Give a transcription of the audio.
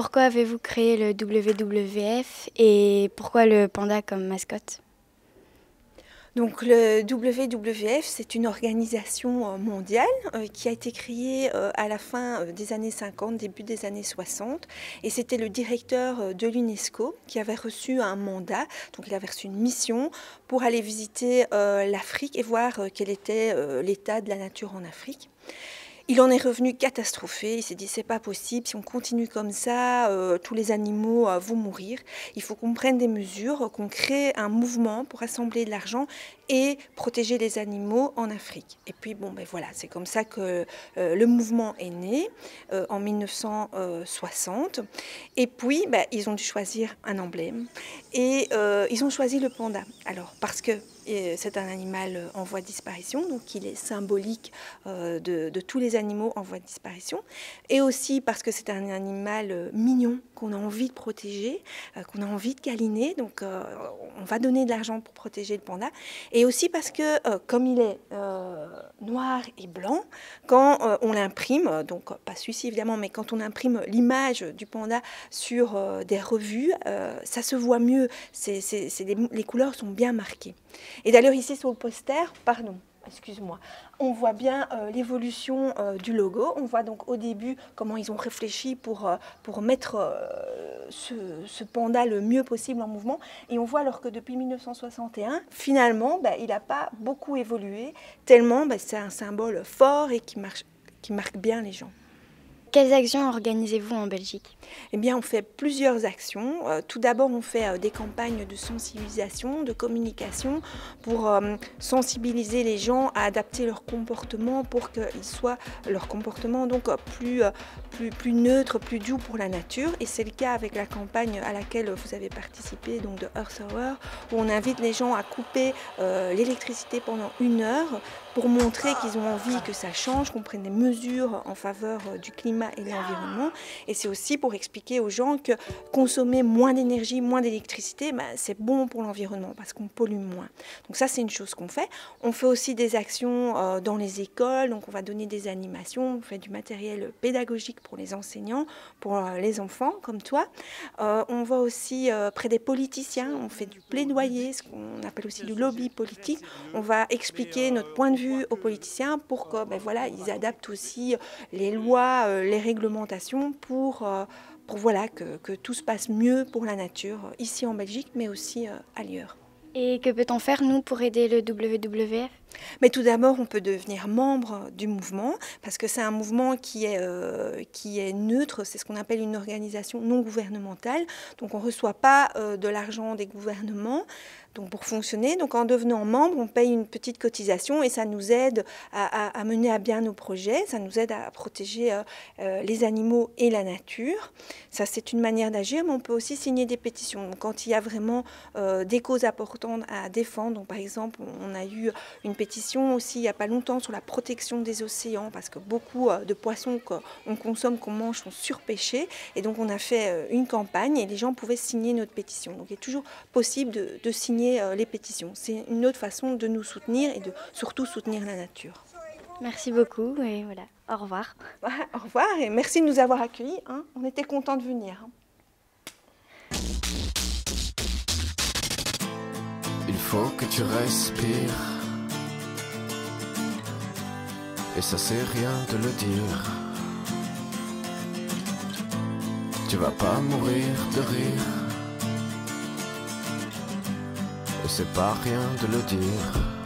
pourquoi avez-vous créé le WWF et pourquoi le panda comme mascotte? Donc le WWF, c'est une organisation mondiale qui a été créée à la fin des années 50, début des années 60. Et c'était le directeur de l'UNESCO qui avait reçu un mandat, donc il avait reçu une mission pour aller visiter l'Afrique et voir quel était l'état de la nature en Afrique. Il en est revenu catastrophé, il s'est dit c'est pas possible, si on continue comme ça, tous les animaux vont mourir. Il faut qu'on prenne des mesures, qu'on crée un mouvement pour rassembler de l'argent et protéger les animaux en Afrique. Et puis bon ben voilà, c'est comme ça que le mouvement est né en 1960. Et puis ben, ils ont dû choisir un emblème et ils ont choisi le panda. Alors parce que c'est un animal en voie de disparition, donc il est symbolique de tous les animaux en voie de disparition, et aussi parce que c'est un animal mignon qu'on a envie de protéger, qu'on a envie de câliner, donc on va donner de l'argent pour protéger le panda, et aussi parce que comme il est noir et blanc, quand on l'imprime, donc pas celui-ci évidemment, mais quand on imprime l'image du panda sur des revues, ça se voit mieux, les couleurs sont bien marquées. Et d'ailleurs ici sur le poster, pardon, excuse-moi, on voit bien l'évolution du logo. On voit donc au début comment ils ont réfléchi pour mettre ce panda le mieux possible en mouvement. Et on voit alors que depuis 1961, finalement, il n'a pas beaucoup évolué, tellement c'est un symbole fort et qui marque bien les gens. Quelles actions organisez-vous en Belgique? Eh bien, on fait plusieurs actions. Tout d'abord, on fait des campagnes de sensibilisation, de communication, pour sensibiliser les gens à adapter leur comportement pour qu'ils soient, leur comportement donc plus neutre, plus doux pour la nature. Et c'est le cas avec la campagne à laquelle vous avez participé, donc de Earth Hour, où on invite les gens à couper l'électricité pendant 1 heure pour montrer qu'ils ont envie que ça change, qu'on prenne des mesures en faveur du climat et de l'environnement. Et c'est aussi pour expliquer aux gens que consommer moins d'énergie, moins d'électricité, c'est bon pour l'environnement parce qu'on pollue moins. Donc ça, c'est une chose qu'on fait. On fait aussi des actions dans les écoles, donc on va donner des animations, on fait du matériel pédagogique pour les enseignants, pour les enfants comme toi. On va aussi près des politiciens, on fait du plaidoyer, ce qu'on appelle aussi du lobby politique. On va expliquer notre point de vue aux politiciens pour que voilà, ils adaptent aussi les lois, les réglementations pour voilà, que tout se passe mieux pour la nature, ici en Belgique, mais aussi ailleurs. Et que peut-on faire, nous, pour aider le WWF? Mais tout d'abord, on peut devenir membre du mouvement, parce que c'est un mouvement qui est neutre, c'est ce qu'on appelle une organisation non gouvernementale. Donc on ne reçoit pas de l'argent des gouvernements pour fonctionner. Donc en devenant membre, on paye une petite cotisation et ça nous aide à mener à bien nos projets, ça nous aide à protéger les animaux et la nature. Ça, c'est une manière d'agir, mais on peut aussi signer des pétitions. Donc quand il y a vraiment des causes importantes à défendre, donc par exemple, on a eu une pétition aussi il n'y a pas longtemps sur la protection des océans, parce que beaucoup de poissons qu'on consomme, qu'on mange sont surpêchés. Et donc on a fait une campagne et les gens pouvaient signer notre pétition. Donc il est toujours possible de signer les pétitions. C'est une autre façon de nous soutenir et de surtout soutenir la nature. Merci beaucoup et voilà, au revoir. Au revoir et merci de nous avoir accueillis. On était contents de venir. Il faut que tu respires. Et ça c'est rien de le dire. Tu vas pas mourir de rire. Et c'est pas rien de le dire.